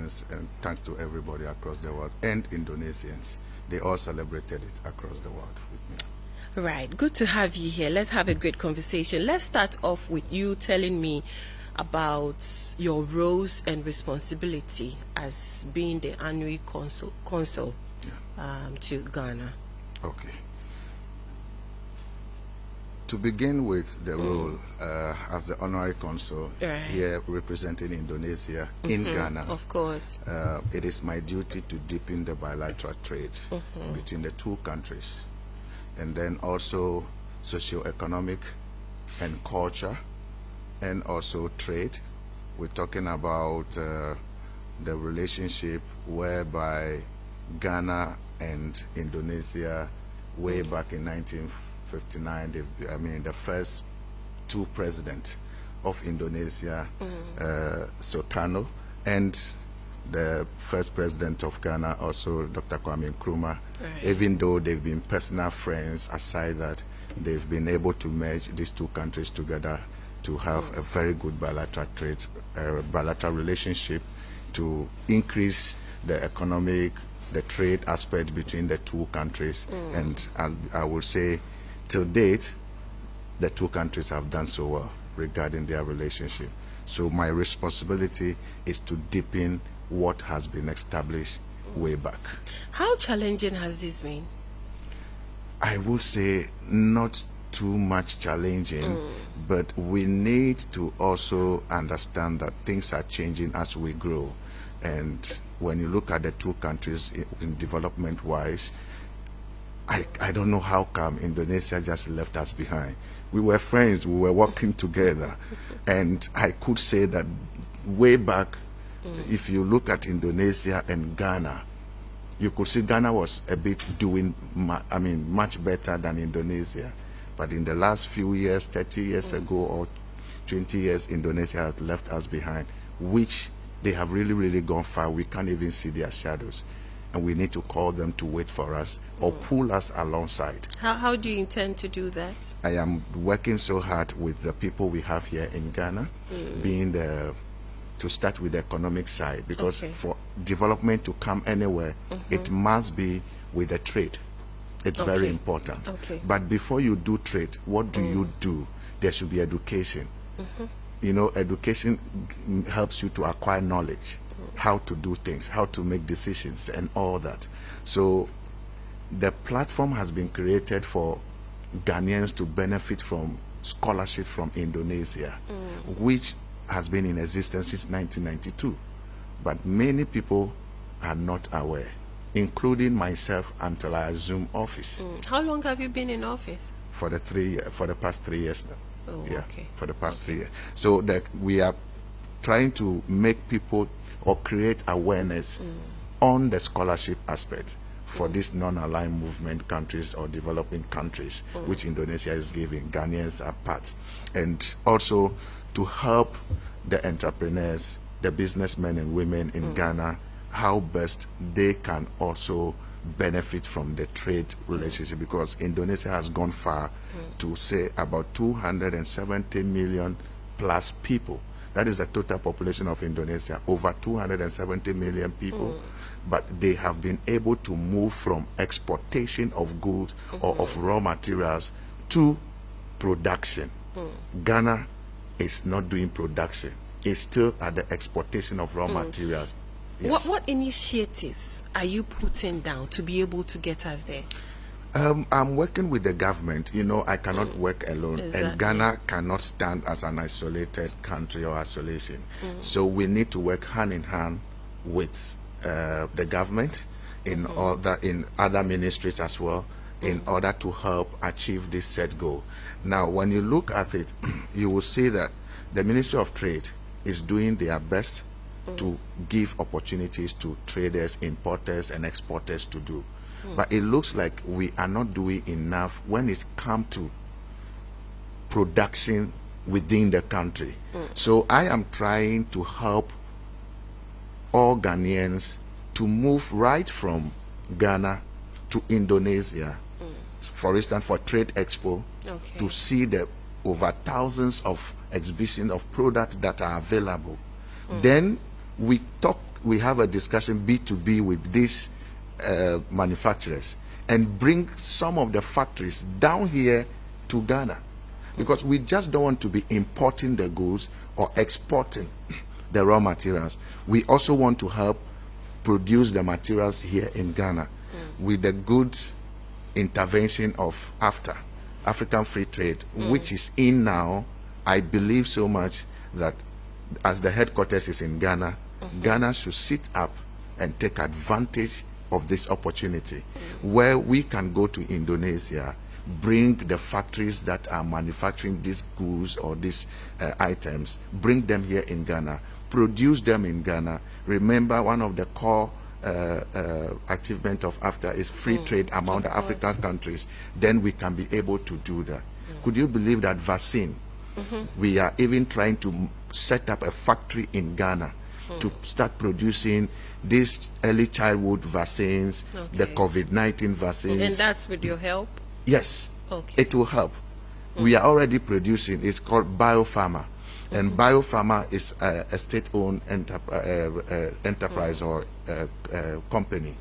Ghanaians, and thanks to everybody across the world, and Indonesians. They all celebrated it across the world with me. Right. Good to have you here. Let's have a great conversation. Let's start off with you telling me about your roles and responsibility as being the honorary consul to Ghana. Okay. To begin with, the role as the honorary consul here representing Indonesia in Ghana, of course, it is my duty to deepen the bilateral trade between the two countries, and then also socio-economic and culture, and also trade. We're talking about the relationship whereby Ghana and Indonesia, way back in 1959, the first two presidents of Indonesia, Sukarno, and the first president of Ghana, also Dr. Kwame Nkrumah. Even though they've been personal friends, aside that, they've been able to merge these two countries together to have a very good bilateral trade, bilateral relationship, to increase the economic, the trade aspect between the two countries. And I will say, till date, the two countries have done so well regarding their relationship. So my responsibility is to deepen what has been established way back. How challenging has this been? I would say not too much challenging, but we need to also understand that things are changing as we grow. And when you look at the two countries in development-wise, I don't know how come Indonesia just left us behind. We were friends, we were working together, and I could say that way back, if you look at Indonesia and Ghana, you could see Ghana was a bit doing, much better than Indonesia. But in the last few years, 30 years ago or 20 years, Indonesia has left us behind, which they have really, really gone far. We can't even see their shadows. And we need to call them to wait for us or pull us alongside. How do you intend to do that? I am working so hard with the people we have here in Ghana, to start with the economic side, because for development to come anywhere, it must be with the trade. It's very important. But before you do trade, what do you do? There should be education. You know, education helps you to acquire knowledge, how to do things, how to make decisions, and all that. So the platform has been created for Ghanaians to benefit from scholarship from Indonesia, which has been in existence since 1992. But many people are not aware, including myself, until I assumed office. How long have you been in office? For the past 3 years now. For the past 3 years. So that we are trying to make people or create awareness on the scholarship aspect for these non-aligned movement countries or developing countries, which Indonesia is giving. Ghanaians are part. And also to help the entrepreneurs, the businessmen and women in Ghana, how best they can also benefit from the trade relationship, because Indonesia has gone far to say about 270 million plus people. That is the total population of Indonesia, over 270 million people. But they have been able to move from exportation of goods or of raw materials to production. Ghana is not doing production. It's still at the exportation of raw materials. Yes. What initiatives are you putting down to be able to get us there? I'm working with the government. You know, I cannot work alone. Exactly. And Ghana cannot stand as an isolated country or isolation. So we need to work hand in hand with the government in other ministries as well, in order to help achieve this set goal. Now, when you look at it, you will see that the Ministry of Trade is doing their best to give opportunities to traders, importers, and exporters to do. But it looks like we are not doing enough when it's come to production within the country. So I am trying to help all Ghanaians to move right from Ghana to Indonesia, for instance, for Trade Expo, to see the over thousands of exhibitions of products that are available. Then we we have a discussion B2B with these manufacturers and bring some of the factories down here to Ghana, because we just don't want to be importing the goods or exporting the raw materials. We also want to help produce the materials here in Ghana with the good intervention of AfTA, African Free Trade, which is in now. I believe so much that as the headquarters is in Ghana, Ghana should sit up and take advantage of this opportunity where we can go to Indonesia, bring the factories that are manufacturing these goods or these items, bring them here in Ghana, produce them in Ghana. Remember, one of the core achievement of AfTA is free trade among the African countries. Then we can be able to do that. Could you believe that vaccine? We are even trying to set up a factory in Ghana to start producing these early childhood vaccines, the COVID-19 vaccines. And that's with your help? Yes, okay. It will help. We are already producing. It's called Biopharma. And Biopharma is a state-owned enterprise or company.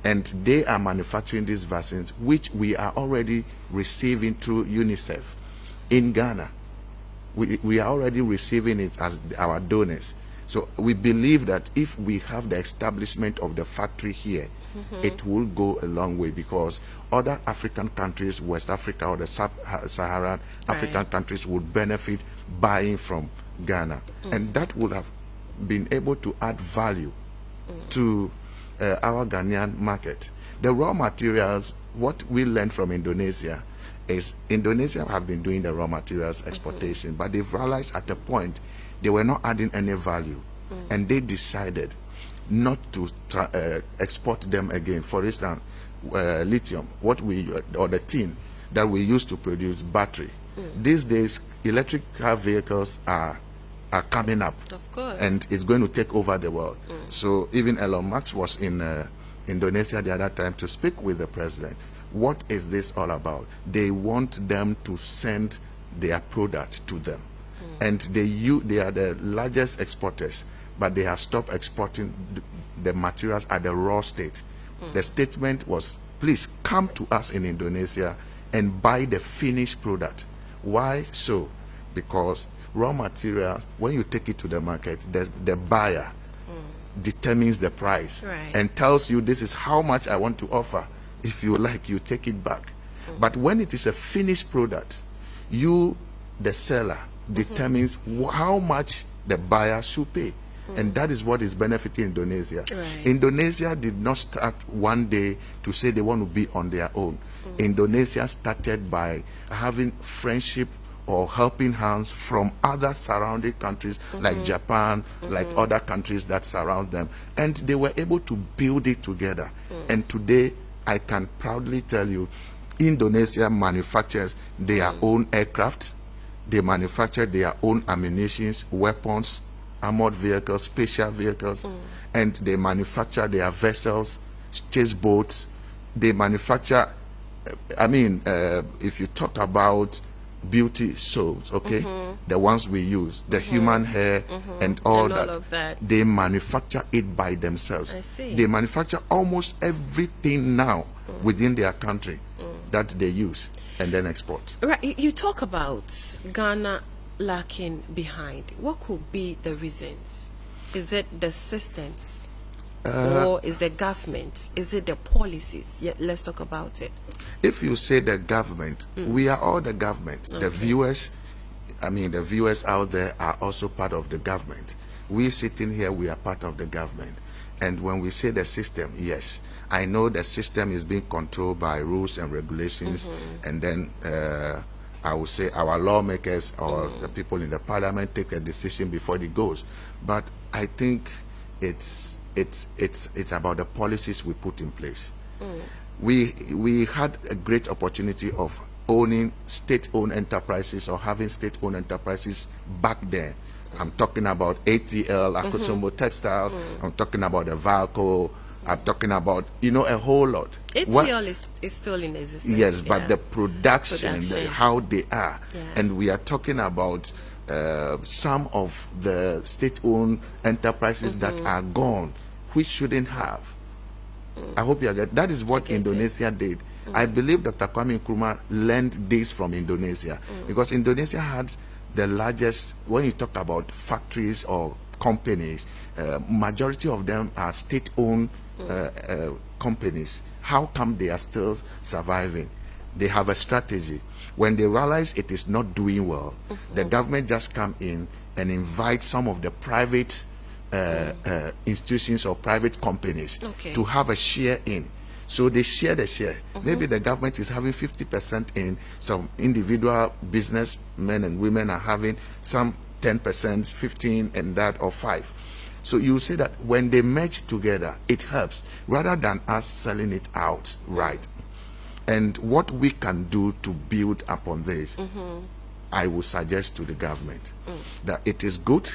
And they are manufacturing these vaccines, which we are already receiving through UNICEF in Ghana. We are already receiving it as our donors. So we believe that if we have the establishment of the factory here, it will go a long way, because other African countries, West Africa or the Sub-Saharan African countries, would benefit buying from Ghana. And that would have been able to add value to our Ghanaian market. The raw materials, what we learned from Indonesia is Indonesia have been doing the raw materials exportation, but they've realized at a point they were not adding any value, and they decided not to export them again. For instance, lithium, or the tin that we used to produce battery. These days, electric car vehicles are coming up, of course, and it's going to take over the world. So even Elon Musk was in Indonesia the other time to speak with the president. What is this all about? They want them to send their product to them. And they are the largest exporters, but they have stopped exporting the materials at the raw state. The statement was, please come to us in Indonesia and buy the finished product. Why so? Because raw material, when you take it to the market, the buyer determines the price and tells you, this is how much I want to offer. If you like, you take it back. But when it is a finished product, you, the seller, determines how much the buyer should pay. And that is what is benefiting Indonesia. Indonesia did not start one day to say they want to be on their own. Indonesia started by having friendship or helping hands from other surrounding countries like Japan, like other countries that surround them. And they were able to build it together. And today, I can proudly tell you, Indonesia manufactures their own aircraft. They manufacture their own ammunition, weapons, armored vehicles, special vehicles, and they manufacture their vessels, chase boats. They manufacture, if you talk about beauty soaps, the ones we use, the human hair and all that, they manufacture it by themselves. They manufacture almost everything now within their country that they use and then export. Right, you talk about Ghana lacking behind. What could be the reasons? Is it the systems? Or is the government? Is it the policies? Yeah, let's talk about it. If you say the government, we are all the government. The viewers out there are also part of the government. We sitting here, we are part of the government. And when we say the system, yes, I know the system is being controlled by rules and regulations, and then I would say our lawmakers or the people in the parliament take a decision before it goes. But I think it's about the policies we put in place. We had a great opportunity of owning state-owned enterprises or having state-owned enterprises back then. I'm talking about ATL, Akosombo Textile, I'm talking about the Valco, I'm talking about, a whole lot. ATL is still in existence. Yes, but the production how they are. And we are talking about some of the state-owned enterprises that are gone, which shouldn't have. I hope you get that. Is what Indonesia did. I believe Dr. Kwame Nkrumah learned this from Indonesia, because Indonesia had the largest, when you talk about factories or companies, majority of them are state-owned companies. How come they are still surviving? They have a strategy. When they realize it is not doing well, the government just come in and invite some of the private institutions or private companies to have a share in. So they share the share. Maybe the government is having 50% in, some individual businessmen and women are having some 10%, 15, and that, or 5. So you say that when they merge together, it helps, rather than us selling it out, right? And what we can do to build upon this, I will suggest to the government that it is good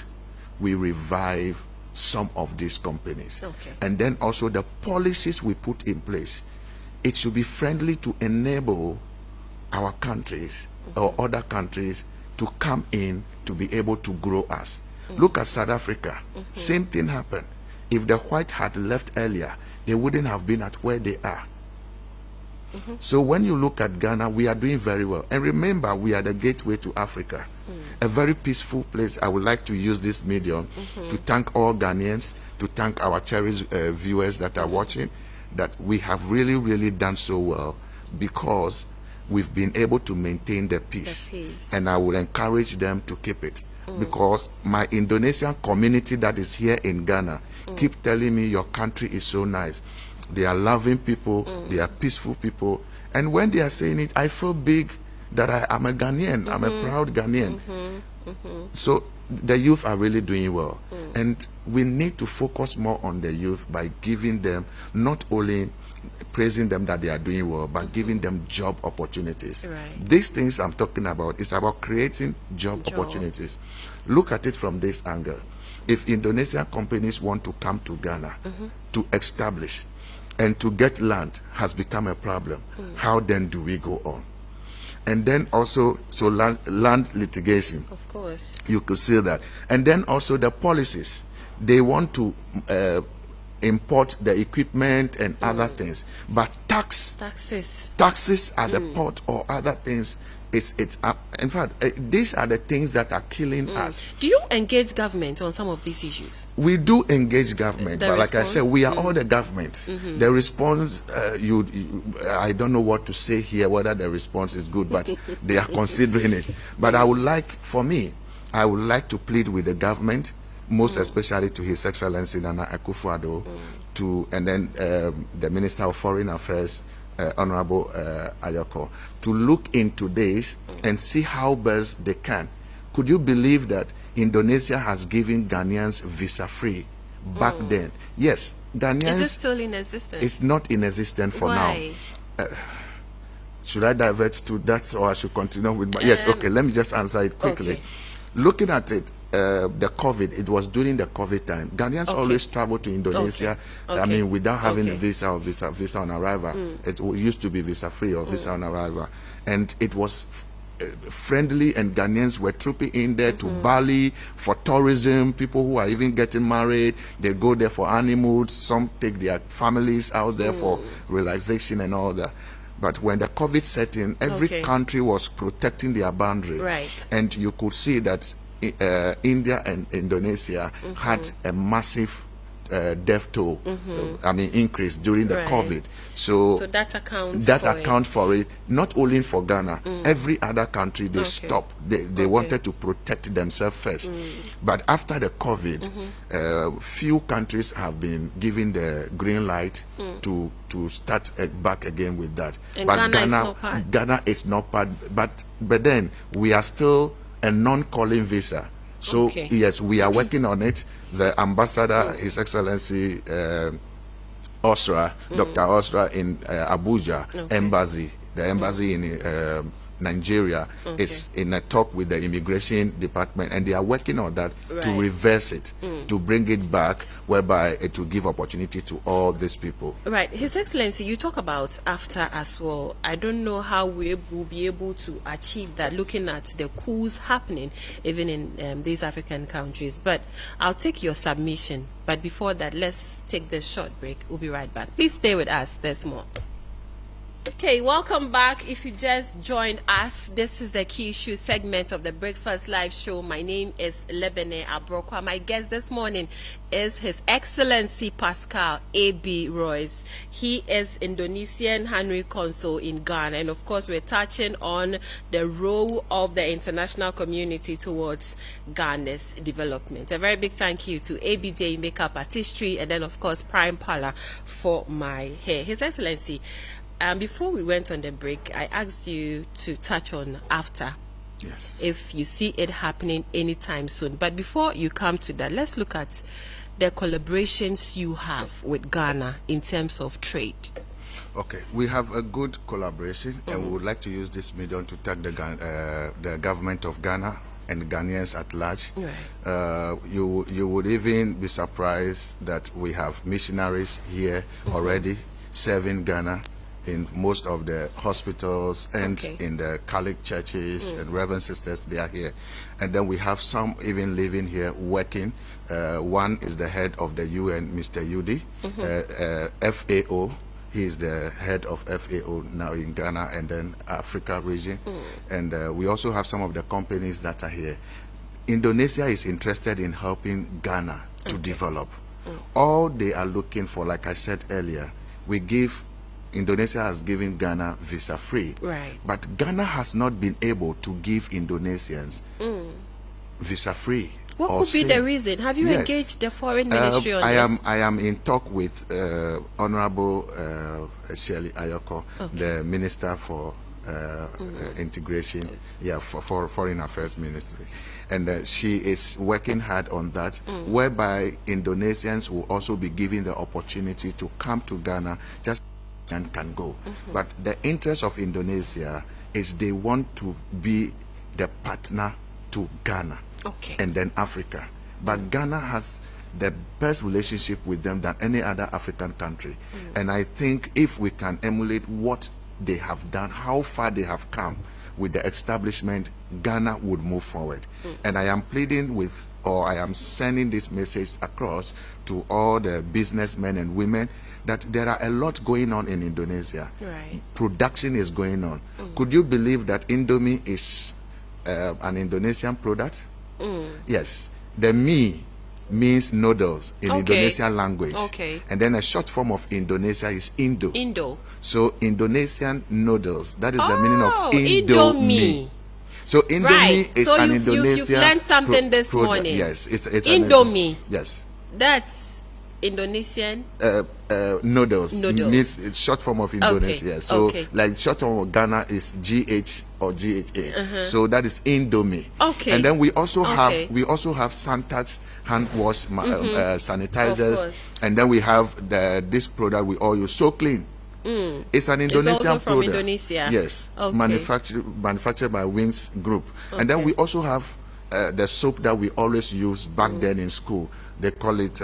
we revive some of these companies. And then also the policies we put in place, it should be friendly to enable our countries or other countries to come in to be able to grow us. Look at South Africa. Same thing happened. If the white had left earlier, they wouldn't have been at where they are. So when you look at Ghana, we are doing very well. And remember, we are the gateway to Africa. A very peaceful place. I would like to use this medium to thank all Ghanaians, to thank our cherished viewers that are watching, that we have really, really done so well, because we've been able to maintain the peace. And I will encourage them to keep it. Because my Indonesian community that is here in Ghana keep telling me your country is so nice. They are loving people, they are peaceful people. And when they are saying it, I feel big that I am a Ghanaian, I'm a proud Ghanaian. So the youth are really doing well. And we need to focus more on the youth by giving them, not only praising them that they are doing well, but giving them job opportunities. These things I'm talking about is about creating job opportunities. Look at it from this angle. If Indonesian companies want to come to Ghana to establish and to get land has become a problem, how then do we go on? And then also, so land litigation. Of course. You could see that. And then also the policies. They want to import the equipment and other things. But taxes at the port or other things, it's up. In fact, these are the things that are killing us. Do you engage government on some of these issues? We do engage government, but like I said, we are all the government. The response, I don't know what to say here, whether the response is good, but they are considering it. But I would like, for me, I would like to plead with the government, most especially to His Excellency Nana Akufo-Addo, and then the Minister of Foreign Affairs, Honorable Ayoko, to look into this and see how best they can. Could you believe that Indonesia has given Ghanaians visa-free back then? Yes, Ghanaians. Is it still in existence? It's not in existence for Why? now. Should I divert to that, or I should continue with my... Yes, okay, let me just answer it quickly. Looking at it, the COVID, it was during the COVID time. Ghanaians always travel to Indonesia, I mean, without having a visa or visa on arrival. It used to be visa-free or visa on arrival. And it was friendly, and Ghanaians were trooping in there to Bali for tourism. People who are even getting married, they go there for honeymoon. Some take their families out there for relaxation and all that. But when the COVID set in, every country was protecting their boundary. And you could see that India and Indonesia had a massive death toll, I mean, increase during the COVID. So that accounts for it. Not only for Ghana, every other country, they stopped. They wanted to protect themselves first. But after the COVID, few countries have been given the green light to start back again with that. And but Ghana is not part. But then we are still a non-calling visa. So yes, we are working on it. The ambassador, His Excellency Osra, Dr. Osra in Abuja embassy, the embassy in Nigeria is in a talk with the immigration department, and they are working on that to Right. reverse it, to bring it back, whereby it will give opportunity to all these people. Right. His Excellency, you talk about AFTA as well. I don't know how we will be able to achieve that looking at the coups happening even in these African countries. But I'll take your submission. But before that, let's take this short break. We'll be right back. Please stay with us. There's more. Okay, welcome back. If you just joined us, this is the Key Issue segment of the Breakfast Live show. My name is Lebene Abrokwa. My guest this morning is His Excellency Pascal A.B. Royce. He is Indonesian Honorary Consul in Ghana. And of course, we're touching on the role of the international community towards Ghana's development. A very big thank you to ABJ Makeup Artistry, and then of course Prime Parlor for my hair. His Excellency, before we went on the break, I asked you to touch on AFTA. Yes. If you see it happening anytime soon. But before you come to that, let's look at the collaborations you have with Ghana in terms of trade. Okay, we have a good collaboration, and we would like to use this medium to thank the government of Ghana and Ghanaians at large. Right. You would even be surprised that we have missionaries here already serving Ghana in most of the hospitals and in the Catholic churches and Reverend Sisters. They are here. And then we have some even living here working. One is the head of the UN, Mr. Yudi, FAO. He is the head of FAO now in Ghana and then Africa region. And we also have some of the companies that are here. Indonesia is interested in helping Ghana to develop. All they are looking for, like I said earlier, Indonesia has given Ghana visa-free. Right. But Ghana has not been able to give Indonesians visa-free. What could be the reason? Have you engaged the foreign ministry on this? I am in talk with Honorable Shirley Ayoko, the Minister for Integration, for Foreign Affairs Ministry. And she is working hard on that, whereby Indonesians will also be given the opportunity to come to Ghana just and can go. But the interest of Indonesia is they want to be the partner to Ghana and then Africa. But Ghana has the best relationship with them than any other African country. And I think if we can emulate what they have done, how far they have come with the establishment, Ghana would move forward. And I am pleading with, or I am sending this message across to all the businessmen and women that there are a lot going on in Indonesia. Right. Production is going on. Could you believe that Indomie is an Indonesian product? Yes. The mi means noodles in Indonesian language. And then a short form of Indonesia is Indo. So Indonesian noodles, that is the meaning of Indomie. So Indomie is an Indonesian you've learned something this morning. Yes, it's Indomie. Yes. That's Indonesian noodles. Means it's short form of Indonesia. So like short form of Ghana is GH or GHA. So that is Indomie. And then we also have Santax hand wash sanitizers, and then we have this product we all use, So Clean. It's an Indonesian it's also from product. Indonesia. Yes. Manufactured by Wings Group. And then we also have the soap that we always use back then in school. They call it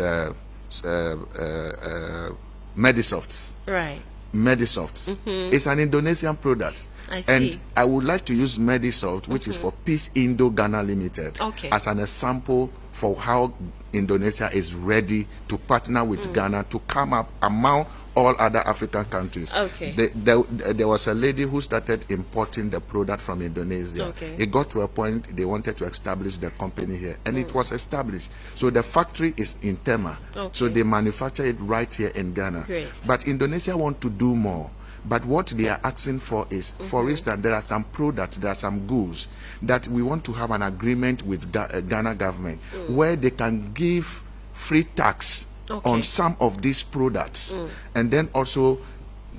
Medisofts. Right. Medisofts. It's an Indonesian product. I see. And I would like to use Medisoft, which is for Peace Indo Ghana Limited, as an example for how Indonesia is ready to partner with Ghana to come up among all other African countries. There was a lady who started importing the product from Indonesia. It got to a point they wanted to establish the company here, and it was established. So the factory is in Tema. So they manufacture it right here in Ghana. But Indonesia want to do more. But what they are asking for is, for instance, there are some products, there are some goods that we want to have an agreement with Ghana government where they can give free tax on some of these products. And then also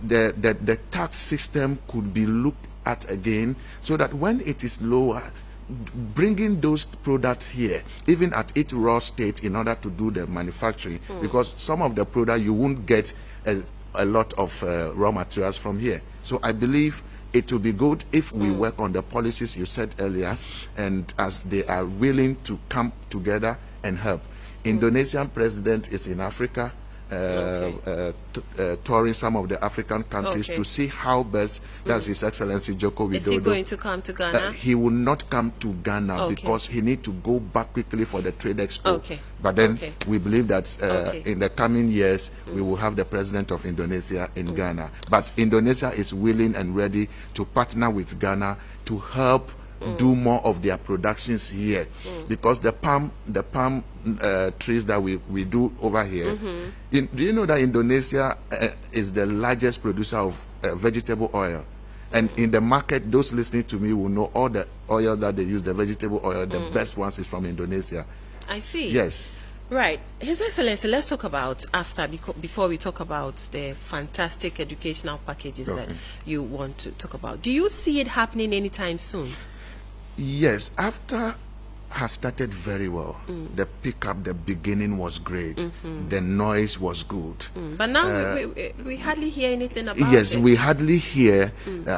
the tax system could be looked at again, so that when it is lower, bringing those products here, even at its raw state, in order to do the manufacturing, because some of the products you won't get a lot of raw materials from here. So I believe it will be good if we work on the policies you said earlier, and as they are willing to come together and help. Indonesian president is in Africa, touring some of the African countries to see how best, that's His Excellency Joko Widodo. Is he going to come to Ghana? He will not come to Ghana because he needs to go back quickly for the trade expo. But then we believe that in the coming years, we will have the president of Indonesia in Ghana. But Indonesia is willing and ready to partner with Ghana to help do more of their productions here, because the palm trees that we do over here. Do you know that Indonesia is the largest producer of vegetable oil? And in the market, those listening to me will know all the oil that they use, the vegetable oil, the best ones is from Indonesia. I see. Yes. Right. His Excellency, let's talk about before we talk about the fantastic educational packages that you want to talk about. Do you see it happening anytime soon? Yes, after has started very well. The pickup, the beginning was great. The noise was good. But now we hardly hear anything about it. Yes, we hardly hear.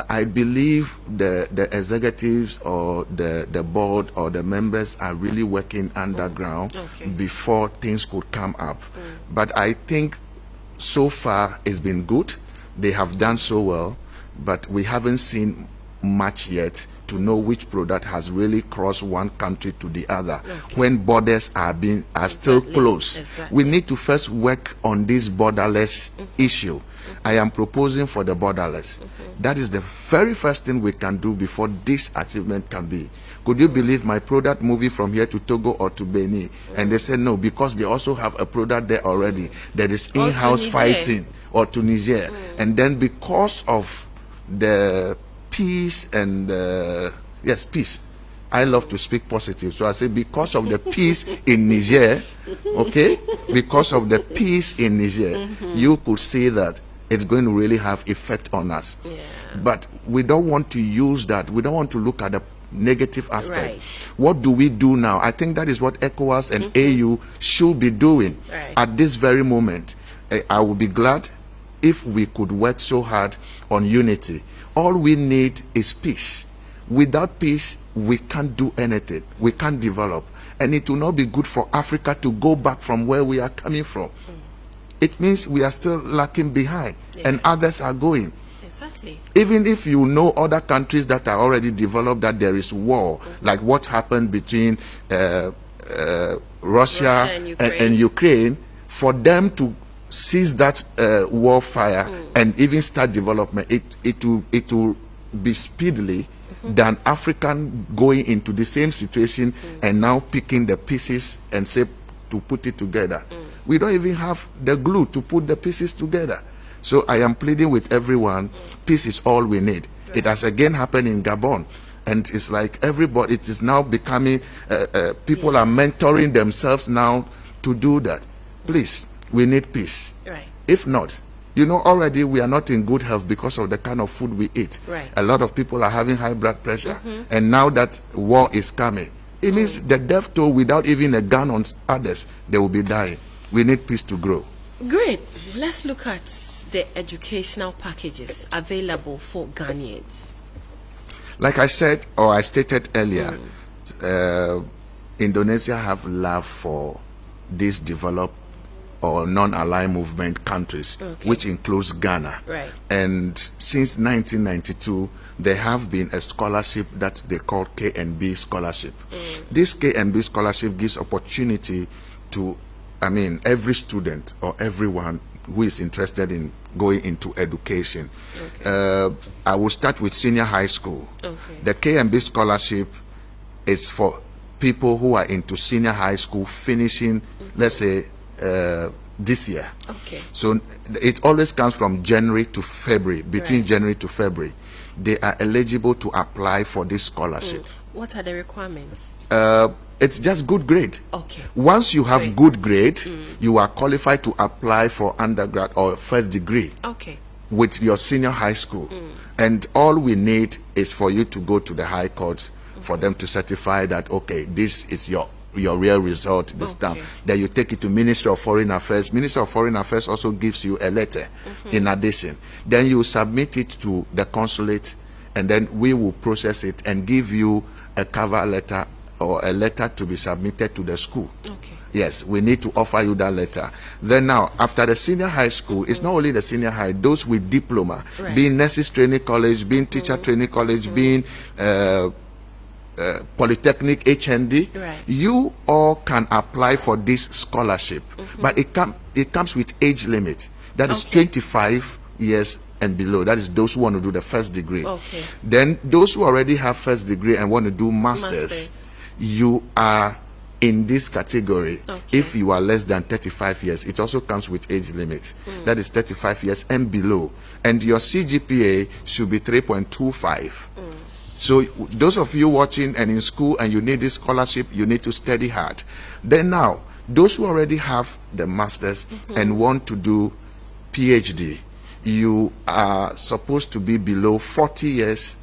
I believe the executives or the board or the members are really working underground before things could come up. But I think so far it's been good. They have done so well, but we haven't seen much yet to know which product has really crossed one country to the other when borders are still closed. We need to first work on this borderless issue. I am proposing for the borderless. That is the very first thing we can do before this achievement can be. Could you believe my product moving from here to Togo or to Benin? And they said no, because they also have a product there already. There is in-house fighting, or to Niger. And then because of the peace and peace. I love to speak positive, so I say because of the peace in Niger, because of the peace in Niger, you could see that it's going to really have effect on us. But we don't want to use that. We don't want to look at the negative aspects. What do we do now? I think that is what ECOWAS and AU should be doing at this very moment. I would be glad if we could work so hard on unity. All we need is peace. Without peace, we can't do anything. We can't develop. And it will not be good for Africa to go back from where we are coming from. It means we are still lacking behind, and others are going. Exactly. Even if you know other countries that are already developed, that there is war, like what happened between Russia and Ukraine, for them to cease that warfare and even start development, it will be speedily than African going into the same situation and now picking the pieces and say to put it together. We don't even have the glue to put the pieces together. So I am pleading with everyone, peace is all we need. It has again happened in Gabon. And it's like everybody, it is now becoming, people are mentoring themselves now to do that. Please, we need peace. If not, you know, already we are not in good health because of the kind of food we eat. A lot of people are having high blood pressure. And now that war is coming, it means the death toll without even a gun on others, they will be dying. We need peace to grow. Great. Let's look at the educational packages available for Ghanaians. Like I said, or I stated earlier, Indonesia have love for these developed or non-aligned movement countries, which includes Ghana. And since 1992, there have been a scholarship that they call KNB scholarship. This KNB scholarship gives opportunity to, I mean, every student or everyone who is interested in going into education. I will start with senior high school. The KNB scholarship is for people who are into senior high school finishing, let's say, this year. So it always comes from January to February, between January to February. They are eligible to apply for this scholarship. What are the requirements? It's just good grade. Once you have good grade, you are qualified to apply for undergrad or first degree with your senior high school. And all we need is for you to go to the High Court for them to certify that, okay, this is your real result this time. Then you take it to Ministry of Foreign Affairs. Ministry of Foreign Affairs also gives you a letter in addition. Then you submit it to the consulate, and then we will process it and give you a cover letter or a letter to be submitted to the school. Okay. Yes, we need to offer you that letter. Then now, after the senior high school, it's not only the senior high, those with diploma, Right. being nurses training college, being teacher training college, being Polytechnic HND, Right. you all can apply for this scholarship. But it comes with age limit. That is Okay. 25 years and below. That is those who want to do the first degree. Okay. Then those who already have first degree and want to do masters. You are in this category. Okay. If you are less than 35 years, it also comes with age limit. That is 35 years and below. And your CGPA should be 3.25. So those of you watching and in school and you need this scholarship, you need to study hard. Then now, those who already have the masters and want to do PhD, you are supposed to be below 40 years.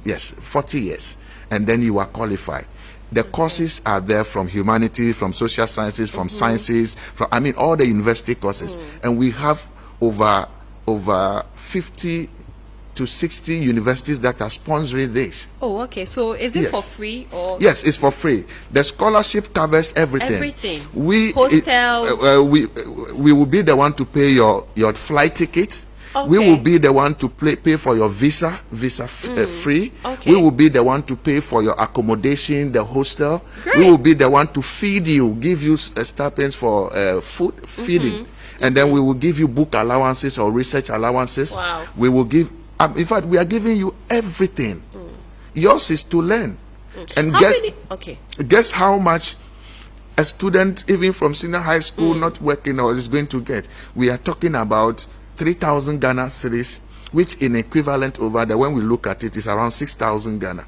Yes, 40 years. And then you are qualified. The courses are there from humanities, from social sciences, from sciences, from all the university courses. And we have over 50 to 60 universities that are sponsoring this. Oh, okay. So is it Yes. for free or? Yes, it's for free. The scholarship covers everything. Everything. We Hostels. we will be the one to pay your flight tickets. We Okay. will be the one to pay for your visa free. Okay. We will be the one to pay for your accommodation, the hostel. Great. We will be the one to feed you, give you stipends for food feeding, and then we will give you book allowances or research allowances. Wow. We will give. In fact, we are giving you everything. Yours is to learn. And How many? Okay. guess how much a student, even from senior high school, not working or is going to get? We are talking about 3,000 Ghana cedis, which in equivalent over there, when we look at it, is around 6,000 Ghana.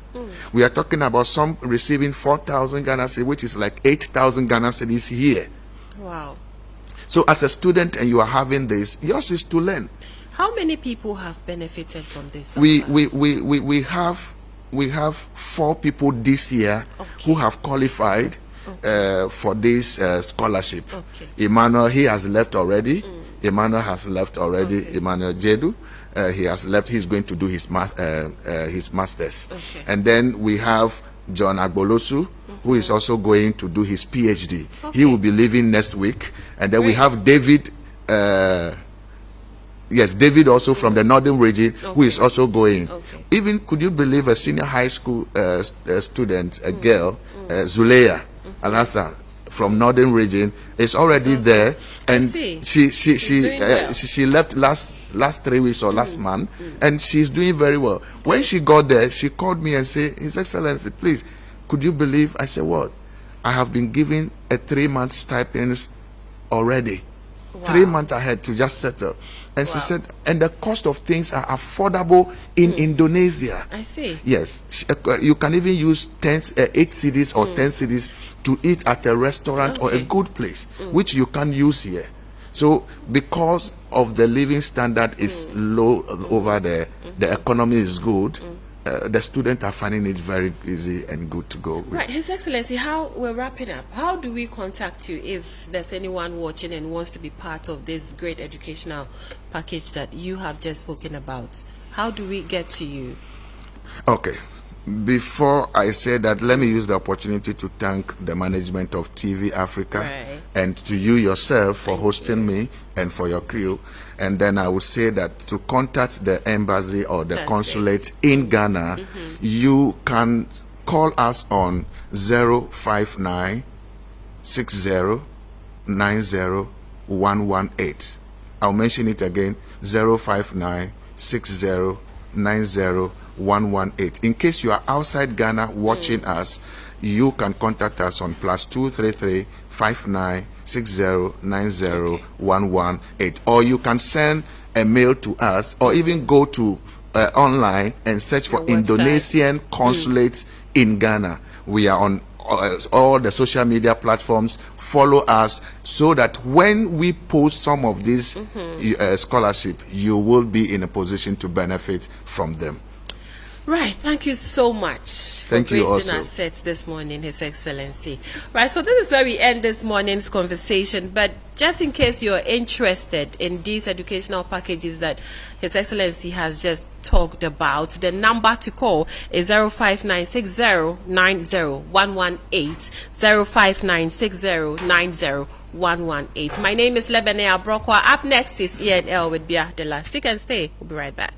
We are talking about some receiving 4,000 Ghana cedis, which is like 8,000 Ghana cedis here. Wow. So as a student and you are having this, yours is to learn. How many people have benefited from this? so We far? we have 4 people this year who have qualified for this scholarship. Okay. Emmanuel, he has left already. Emmanuel has left already. Emmanuel Jedu, he has left. He's going to do his masters. Okay. And then we have John Agbolosu, who is also going to do his PhD. Okay. He will be leaving next week. And then we Great. have David. Yes, David also from the northern region, who is also going. Okay. Even, could you believe, a senior high school student, a girl, Zuleya Alhassan, from northern region, is already there, and see. she doing well. she left last 3 weeks or last month, and she's doing very well. When she got there, she called me and said, "His Excellency, please, could you believe?" I said, "What? I have been given a 3-month stipends already." Wow. 3 months ahead to just settle. And she Wow. said, and the cost of things are affordable in Indonesia. I see. Yes, you can even use 8 cedis or 10 cedis to eat at a restaurant or a Okay. good place, which you can use here. So because of the living standard is low over there, the economy is good, the students are finding it very easy and good to go with. Right, His Excellency, we're wrapping up. How do we contact you if there's anyone watching and wants to be part of this great educational package that you have just spoken about? How do we get to you? Okay. Before I say that, let me use the opportunity to thank the management of TV Africa Right. and to you yourself for hosting me and for your crew. And then I would say that to contact the embassy or the That's consulate in Ghana, you can call us on 059 60 90 118. I'll mention it again, 059 60 90 118. In case you are outside Ghana watching us, you can contact us on +233 59 60 90 118, or you can send a mail to us, or even go to online and search for Your website. Indonesian consulates in Ghana. We are on all the social media platforms. Follow us so that when we post some of these scholarship, you will be in a position to benefit from them. Right, thank you so much Thank for you gracing also. our set this morning, His Excellency. Right, so this is where we end this morning's conversation, but just in case you're interested in these educational packages that His Excellency has just talked about, the number to call is 05960901118, 05960901118. My name is Lebene Abrokwa. Up next is ENL with Bia Dela. Stick and stay. We'll be right back.